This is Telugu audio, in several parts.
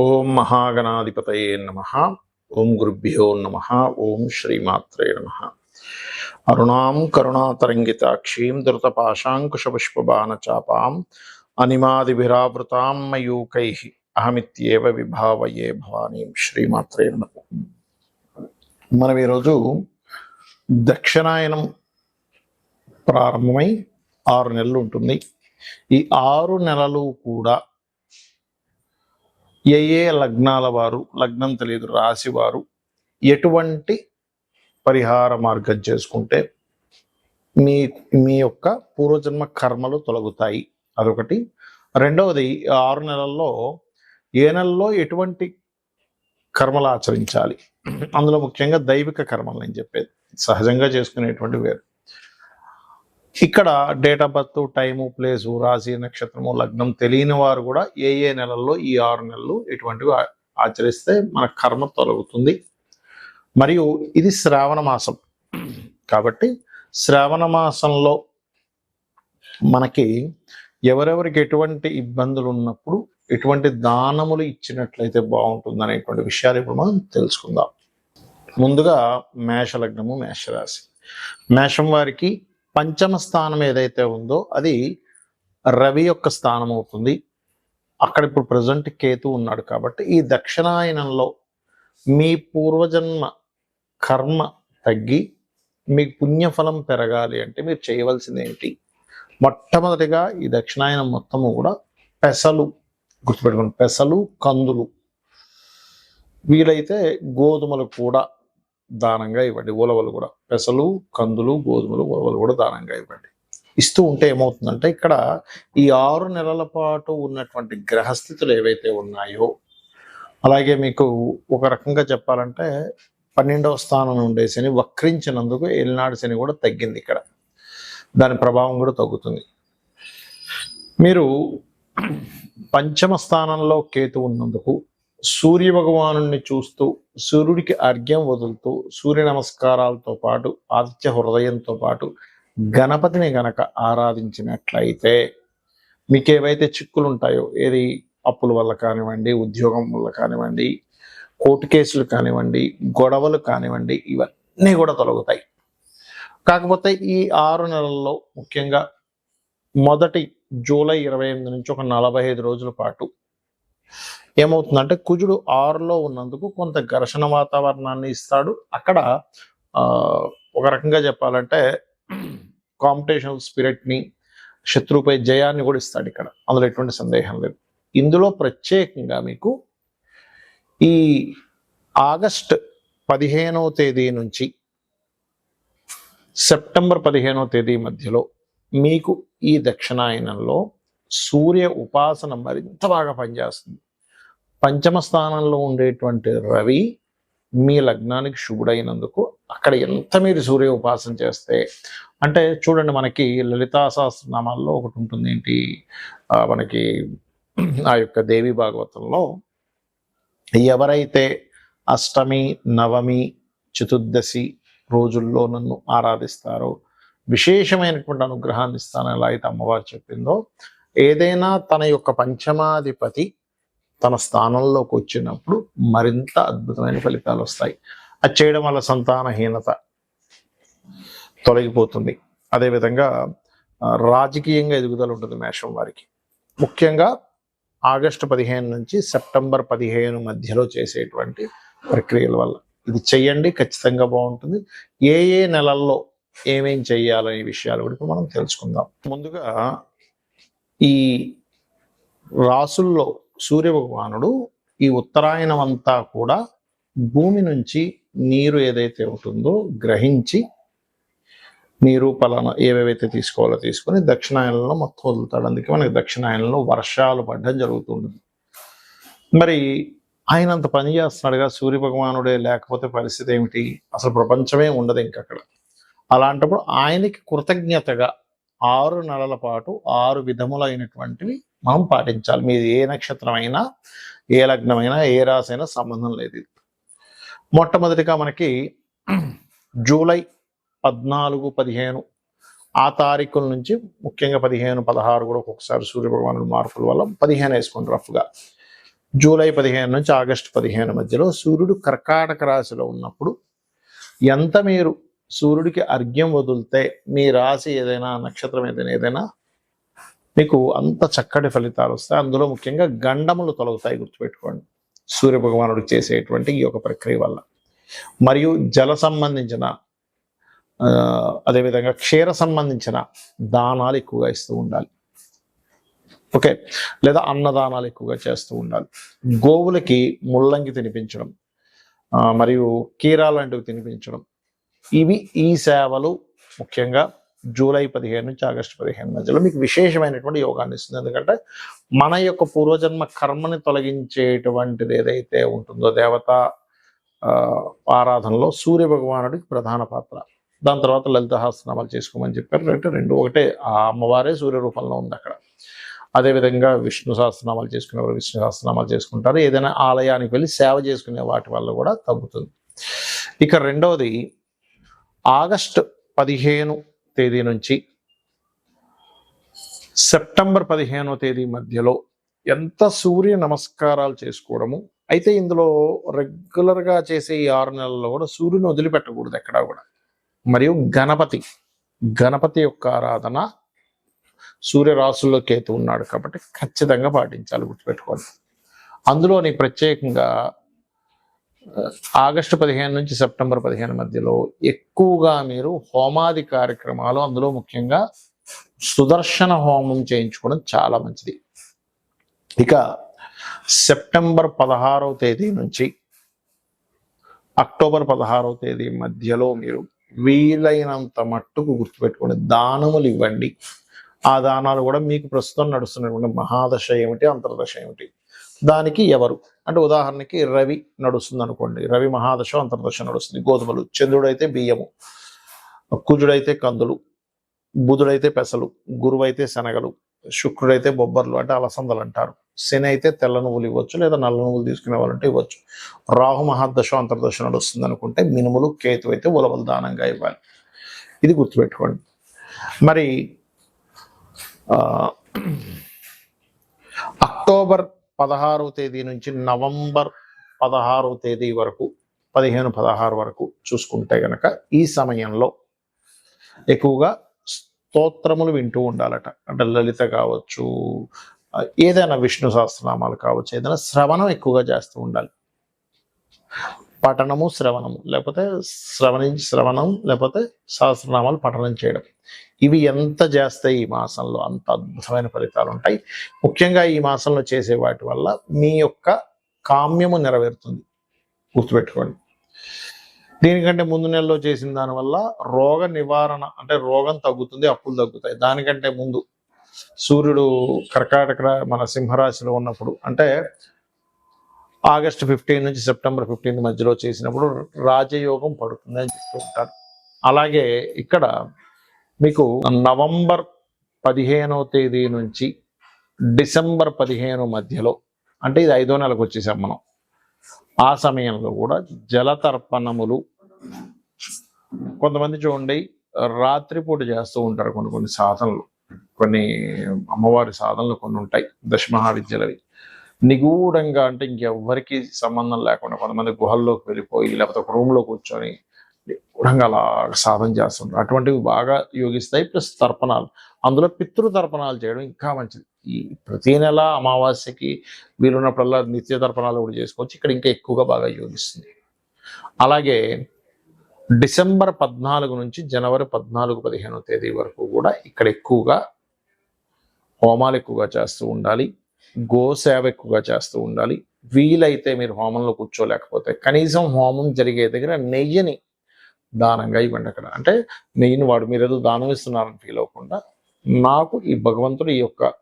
ఓం మహాగణాధిపతయే నమః. ఓం గురుభ్యో నమః. ఓం శ్రీమాత్రే నమః. అరుణాం కరుణాతరంగితాక్షీం ధృతపాశాంకుశపుష్పబాణచాపాం అనిమాదిభిరావృతాం మయూకైః అహమిత్యేవ విభావయే భవానీం. శ్రీమాత్రే నమః. మనం ఈరోజు దక్షిణాయనం ప్రారంభమై 6 నెలలు ఉంటుంది. ఈ 6 నెలలు కూడా ఏ లగ్నాల వారు, లగ్నం తెలియదు రాశి వారు ఎటువంటి పరిహార మార్గం చేసుకుంటే మీ మీ యొక్క పూర్వజన్మ కర్మలు తొలగుతాయి, అదొకటి. రెండవది, 6 నెలల్లో ఏ నెలలో ఎటువంటి కర్మలు ఆచరించాలి, అందులో ముఖ్యంగా దైవిక కర్మలు అని చెప్పేది, సహజంగా చేసుకునేటువంటి వేరు. ఇక్కడ date of birth, time, place, రాశి, నక్షత్రము, లగ్నం తెలియని వారు కూడా ఏ నెలల్లో ఈ 6 నెలలు ఎటువంటివి ఆచరిస్తే మన కర్మ తొలగుతుంది. మరియు ఇది శ్రావణ మాసం కాబట్టి శ్రావణ మాసంలో మనకి ఎవరెవరికి ఎటువంటి ఇబ్బందులు ఉన్నప్పుడు ఎటువంటి దానములు ఇచ్చినట్లయితే బాగుంటుంది అనేటువంటి విషయాలు ఇప్పుడు మనం తెలుసుకుందాం. ముందుగా మేష లగ్నము, మేషరాశి. మేషం వారికి పంచమ స్థానం ఏదైతే ఉందో అది రవి యొక్క స్థానం అవుతుంది. అక్కడ ఇప్పుడు ప్రజెంట్ కేతు ఉన్నాడు కాబట్టి ఈ దక్షిణాయనంలో మీ పూర్వజన్మ కర్మ తగ్గి మీకు పుణ్యఫలం పెరగాలి అంటే మీరు చేయవలసింది ఏంటి? మొట్టమొదటిగా ఈ దక్షిణాయనం మొత్తము కూడా పెసలు, గుర్తుపెట్టుకోండి, పెసలు, కందులు, వీలైతే గోధుమలు కూడా దానంగా ఇవ్వండి. ఉలవలు కూడా, పెసలు, కందులు, గోధుమలు, ఉలవలు కూడా దానంగా ఇవ్వండి. ఇస్తూ ఉంటే ఏమవుతుందంటే ఇక్కడ ఈ 6 నెలల పాటు ఉన్నటువంటి గ్రహస్థితులు ఏవైతే ఉన్నాయో, అలాగే మీకు ఒక రకంగా చెప్పాలంటే 12వ స్థానం ఉండే శని వక్రించినందుకు ఏలినాడు శని కూడా తగ్గింది. ఇక్కడ దాని ప్రభావం కూడా తగ్గుతుంది. మీరు పంచమ స్థానంలో కేతు ఉన్నందుకు సూర్య భగవాను చూస్తూ, సూర్యుడికి అర్ఘ్యం వదులుతూ, సూర్య నమస్కారాలతో పాటు ఆదిత్య హృదయంతో పాటు గణపతిని గనక ఆరాధించినట్లయితే మీకు ఏవైతే చిక్కులు ఉంటాయో, ఏది అప్పుల వల్ల కానివ్వండి, ఉద్యోగం వల్ల కానివ్వండి, కోర్టు కేసులు కానివ్వండి, గొడవలు కానివ్వండి, ఇవన్నీ కూడా తొలగుతాయి. కాకపోతే ఈ 6 నెలల్లో ముఖ్యంగా మొదటి జూలై 28 నుంచి ఒక 45 రోజుల పాటు ఏమవుతుందంటే కుజుడు 6లో ఉన్నందుకు కొంత ఘర్షణ వాతావరణాన్ని ఇస్తాడు. అక్కడ ఒక రకంగా చెప్పాలంటే కాంపిటీషన్ స్పిరిట్ని, శత్రువుపై జయాన్ని కూడా ఇస్తాడు ఇక్కడ, అందులో ఎటువంటి సందేహం లేదు. ఇందులో ప్రత్యేకంగా మీకు ఈ ఆగస్ట్ 15వ తేదీ నుంచి సెప్టెంబర్ 15వ తేదీ మధ్యలో మీకు ఈ దక్షిణాయనంలో సూర్య ఉపాసన మరింత బాగా పనిచేస్తుంది. పంచమ స్థానంలో ఉండేటువంటి రవి మీ లగ్నానికి శుభుడైనందుకు అక్కడ ఎంత మీరు సూర్య ఉపాసన చేస్తే, అంటే చూడండి, మనకి లలితా సహస్రనామాల్లో ఒకటి ఉంటుంది ఏంటి, మనకి ఆ యొక్క దేవి భాగవతంలో ఎవరైతే అష్టమి, నవమి, చతుర్దశి రోజుల్లో నన్ను ఆరాధిస్తారో విశేషమైనటువంటి అనుగ్రహాన్ని ఇస్తాను, ఎలా అయితే అమ్మవారు చెప్పిందో, ఏదైనా తన యొక్క పంచమాధిపతి తన స్థానంలోకి వచ్చినప్పుడు మరింత అద్భుతమైన ఫలితాలు వస్తాయి. అది చేయడం వల్ల సంతానహీనత తొలగిపోతుంది. అదేవిధంగా రాజకీయంగా ఎదుగుదల ఉంటుంది మేషం వారికి. ముఖ్యంగా ఆగస్టు 15 నుంచి సెప్టెంబర్ 15 మధ్యలో చేసేటువంటి ప్రక్రియల వల్ల ఇది చెయ్యండి, ఖచ్చితంగా బాగుంటుంది. ఏ నెలల్లో ఏమేం చెయ్యాలనే విషయాలు కూడా మనం తెలుసుకుందాం. ముందుగా ఈ రాసుల్లో సూర్య భగవానుడు ఈ ఉత్తరాయణం అంతా కూడా భూమి నుంచి నీరు ఏదైతే ఉంటుందో గ్రహించి నీరు పలానా ఏవేవైతే తీసుకోవాలో తీసుకొని దక్షిణాయనంలో మొత్తం వదులుతాడు. అందుకే మనకి దక్షిణాయనంలో వర్షాలు పడడం జరుగుతుంటుంది. మరి ఆయన అంత పని చేస్తున్నాడుగా, సూర్య భగవానుడే లేకపోతే పరిస్థితి ఏమిటి? అసలు ప్రపంచమే ఉండదు ఇంకక్కడ. అలాంటప్పుడు ఆయనకి కృతజ్ఞతగా 6 నెలల పాటు 6 విధములైనటువంటివి మనం పాటించాలి. మీది ఏ నక్షత్రం అయినా, ఏ లగ్నమైనా, ఏ రాశి అయినా సంబంధం లేదు. మొట్టమొదటిగా మనకి జూలై 14, 15 ఆ తారీఖుల నుంచి, ముఖ్యంగా 15, 16 కూడా ఒక్కొక్కసారి సూర్య భగవానుడు మార్పుల వల్ల 15 వేసుకోండి రఫ్గా. జూలై 15 నుంచి ఆగస్టు 15 మధ్యలో సూర్యుడు కర్కాటక రాశిలో ఉన్నప్పుడు ఎంత మీరు సూర్యుడికి అర్ఘ్యం వదిలితే మీ రాశి ఏదైనా నక్షత్రం ఏదైనా మీకు అంత చక్కటి ఫలితాలు వస్తాయి. అందులో ముఖ్యంగా గండములు తొలగుతాయి, గుర్తుపెట్టుకోండి, సూర్య భగవానుడికి చేసేటువంటి ఈ యొక్క ప్రక్రియ వల్ల. మరియు జల సంబంధించిన అదేవిధంగా క్షీర సంబంధించిన దానాలు ఎక్కువగా ఇస్తూ ఉండాలి. ఓకే, లేదా అన్నదానాలు ఎక్కువగా చేస్తూ ఉండాలి. గోవులకి ముల్లంగి తినిపించడం మరియు కీరా లాంటివి తినిపించడం, ఈ సేవలు ముఖ్యంగా జూలై 15 నుంచి ఆగస్టు 15 మధ్యలో మీకు విశేషమైనటువంటి యోగాన్ని ఇస్తుంది. ఎందుకంటే మన యొక్క పూర్వజన్మ కర్మని తొలగించేటువంటిది ఏదైతే ఉంటుందో దేవత ఆరాధనలో సూర్య భగవానుడికి ప్రధాన పాత్ర. దాని తర్వాత లలిత సహస్రనామాలు చేసుకోమని చెప్పారు. అంటే రెండు ఒకటే, ఆ అమ్మవారే సూర్య రూపంలో ఉంది అక్కడ. అదేవిధంగా విష్ణు సహస్రనామాలు చేసుకునేవారు విష్ణు సహస్రనామాలు చేసుకుంటారు. ఏదైనా ఆలయానికి వెళ్ళి సేవ చేసుకునే వాటి వల్ల కూడా తగ్గుతుంది. ఇక రెండవది, ఆగస్టు 15 తేదీ నుంచి సెప్టెంబర్ 15వ తేదీ మధ్యలో ఎంత సూర్య నమస్కారాలు చేసుకోవడము. అయితే ఇందులో రెగ్యులర్గా చేసే ఈ 6 నెలల్లో కూడా సూర్యుని వదిలిపెట్టకూడదు ఎక్కడా కూడా. మరియు గణపతి యొక్క ఆరాధన, సూర్య రాశుల్లో కేతు ఉన్నాడు కాబట్టి ఖచ్చితంగా పాటించాలి, గుర్తుపెట్టుకోండి. అందులోని ప్రత్యేకంగా ఆగస్టు 15 నుంచి సెప్టెంబర్ 15 మధ్యలో ఎక్కువగా మీరు హోమాది కార్యక్రమాలు, అందులో ముఖ్యంగా సుదర్శన హోమం చేయించుకోవడం చాలా మంచిది. ఇక సెప్టెంబర్ 16వ తేదీ నుంచి అక్టోబర్ 16వ తేదీ మధ్యలో మీరు వీలైనంత మట్టుకు గుర్తుపెట్టుకోండి, దానములు ఇవ్వండి. ఆ దానాలు కూడా మీకు ప్రస్తుతం నడుస్తున్నటువంటి మహాదశ ఏమిటి, అంతర్దశ ఏమిటి, దానికి ఎవరు అంటే ఉదాహరణకి రవి నడుస్తుంది అనుకోండి, రవి మహాదశ అంతర్దశ నడుస్తుంది, గోధుమలు, చంద్రుడైతే బియ్యము, కుజుడైతే కందులు, బుధుడైతే పెసలు, గురువైతే శనగలు, శుక్రుడైతే బొబ్బర్లు అంటే అలసందలు అంటారు, శని అయితే తెల్ల నువ్వులు ఇవ్వచ్చు, లేదా నల్ల నువ్వులు తీసుకునే వాళ్ళంటే ఇవ్వచ్చు. రాహు మహాదశ అంతర్దశ నడుస్తుంది అనుకుంటే మినుములు, కేతు అయితే ఉలవలు దానంగా ఇవ్వాలి. ఇది గుర్తుపెట్టుకోండి. మరి అక్టోబర్ 16వ తేదీ నుంచి నవంబర్ 16వ తేదీ వరకు 15-16 వరకు చూసుకుంటే గనక ఈ సమయంలో ఎక్కువగా స్తోత్రములు వింటూ ఉండాలట. అంటే లలిత కావచ్చు, ఏదైనా విష్ణు సహస్రనామాలు కావచ్చు, ఏదైనా శ్రవణం ఎక్కువగా చేస్తూ ఉండాలి. పఠనము శ్రవణము, లేకపోతే శ్రవణం లేకపోతే సహస్రనామాలు పఠనం చేయడం, ఇవి ఎంత చేస్తాయి ఈ మాసంలో అంత అద్భుతమైన ఫలితాలు ఉంటాయి. ముఖ్యంగా ఈ మాసంలో చేసే వాటి వల్ల మీ యొక్క కామ్యము నెరవేరుతుంది, గుర్తుపెట్టుకోండి. దీనికంటే ముందు నెలలో చేసిన దానివల్ల రోగ నివారణ అంటే రోగం తగ్గుతుంది, అప్పులు తగ్గుతాయి. దానికంటే ముందు సూర్యుడు కర్కాటక మన సింహరాశిలో ఉన్నప్పుడు అంటే ఆగస్టు 15 నుంచి సెప్టెంబర్ 15 మధ్యలో చేసినప్పుడు రాజయోగం పడుతుంది అని చెప్తూ ఉంటారు. అలాగే ఇక్కడ మీకు నవంబర్ 15వ తేదీ నుంచి డిసెంబర్ 15 మధ్యలో అంటే ఇది 5వ నెలకు వచ్చేసాం మనం. ఆ సమయంలో కూడా జలతర్పణములు కొంతమంది చూడండి రాత్రిపూట చేస్తూ ఉంటారు. కొన్ని సాధనలు, కొన్ని అమ్మవారి సాధనలు కొన్ని ఉంటాయి, దశమహావిద్యలవి నిగూఢంగా, అంటే ఇంకెవ్వరికి సంబంధం లేకుండా కొంతమంది గుహల్లోకి వెళ్ళిపోయి లేకపోతే ఒక రూమ్లో కూర్చొని నిగూఢంగా అలా సాధన చేస్తుంటారు. అటువంటివి బాగా యోగిస్తాయి. ప్లస్ తర్పణాలు, అందులో పితృతర్పణాలు చేయడం ఇంకా మంచిది. ఈ ప్రతి నెల అమావాస్యకి వీలున్నప్పుడల్లా నిత్య తర్పణాలు కూడా చేసుకోవచ్చు. ఇక్కడ ఇంకా ఎక్కువగా బాగా యోగిస్తుంది. అలాగే డిసెంబర్ 14 నుంచి జనవరి 14-15వ తేదీ వరకు కూడా ఇక్కడ ఎక్కువగా హోమాలు ఎక్కువగా చేస్తూ ఉండాలి, గోసేవ ఎక్కువగా చేస్తూ ఉండాలి. వీలైతే మీరు హోమంలో కూర్చోలేకపోతే కనీసం హోమం జరిగే దగ్గర నెయ్యిని దానంగా ఇవ్వండి. అక్కడ అంటే నెయ్యిని మీరు ఏదో దానం ఇస్తున్నారని ఫీల్ అవ్వకుండా, నాకు ఈ భగవంతుడు ఈ యొక్క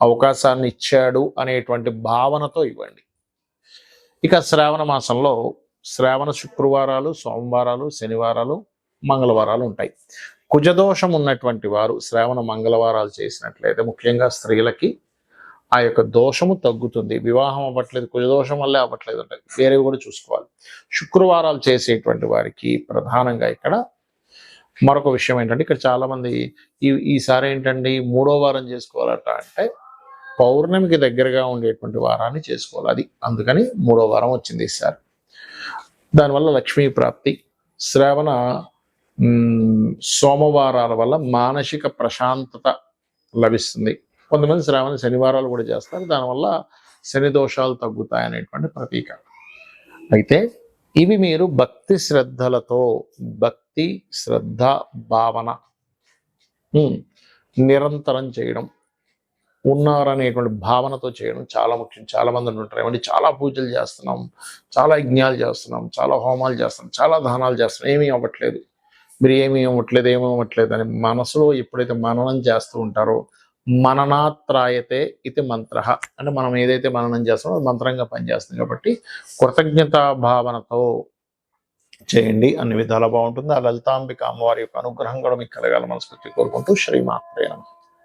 అవకాశాన్ని ఇచ్చాడు అనేటువంటి భావనతో ఇవ్వండి. ఇక శ్రావణ మాసంలో శ్రావణ శుక్రవారాలు, సోమవారాలు, శనివారాలు, మంగళవారాలు ఉంటాయి. కుజదోషం ఉన్నటువంటి వారు శ్రావణ మంగళవారాలు చేసినట్లయితే ముఖ్యంగా స్త్రీలకి ఆ యొక్క దోషము తగ్గుతుంది. వివాహం అవ్వట్లేదు, కుజదోషం వల్లే అవ్వట్లేదు అంటే వేరేవి కూడా చూసుకోవాలి. శుక్రవారాలు చేసేటువంటి వారికి ప్రధానంగా ఇక్కడ మరొక విషయం ఏంటంటే, ఇక్కడ చాలా మంది ఈసారి ఏంటండి 3వ వారం చేసుకోవాలట అంటే పౌర్ణమికి దగ్గరగా ఉండేటువంటి వారాన్ని చేసుకోవాలి. అది అందుకని 3వ వారం వచ్చింది ఈసారి. దానివల్ల లక్ష్మీ ప్రాప్తి. శ్రావణ సోమవారాల వల్ల మానసిక ప్రశాంతత లభిస్తుంది. కొంతమంది శ్రావణ శనివారాలు కూడా చేస్తారు, దానివల్ల శని దోషాలు తగ్గుతాయనేటువంటి ప్రతీక. అయితే ఇవి మీరు భక్తి శ్రద్ధలతో, భక్తి శ్రద్ధ భావన నిరంతరం చేయడం, ఉన్నారనేటువంటి భావనతో చేయడం చాలా ముఖ్యం. చాలా మంది ఉంటారు ఏమంటే చాలా పూజలు చేస్తున్నాం, చాలా యజ్ఞాలు చేస్తున్నాం, చాలా హోమాలు చేస్తున్నాం, చాలా దానాలు చేస్తున్నాం, ఏమీ అవ్వట్లేదు, మీరు ఏమీ అవ్వట్లేదు అని మనసులో ఎప్పుడైతే మననం చేస్తూ ఉంటారో, మననాత్రాయతే ఇది మంత్ర, అంటే మనం ఏదైతే మననం చేస్తామో అది మంత్రంగా పనిచేస్తుంది. కాబట్టి కృతజ్ఞతా భావనతో చేయండి, అన్ని విధాలా బాగుంటుంది. ఆ లలితాంబిక అమ్మవారి యొక్క అనుగ్రహం కూడా మీకు కలగాల మనస్ఫూర్తి కోరుకుంటూ శ్రీమాత్రే నమః.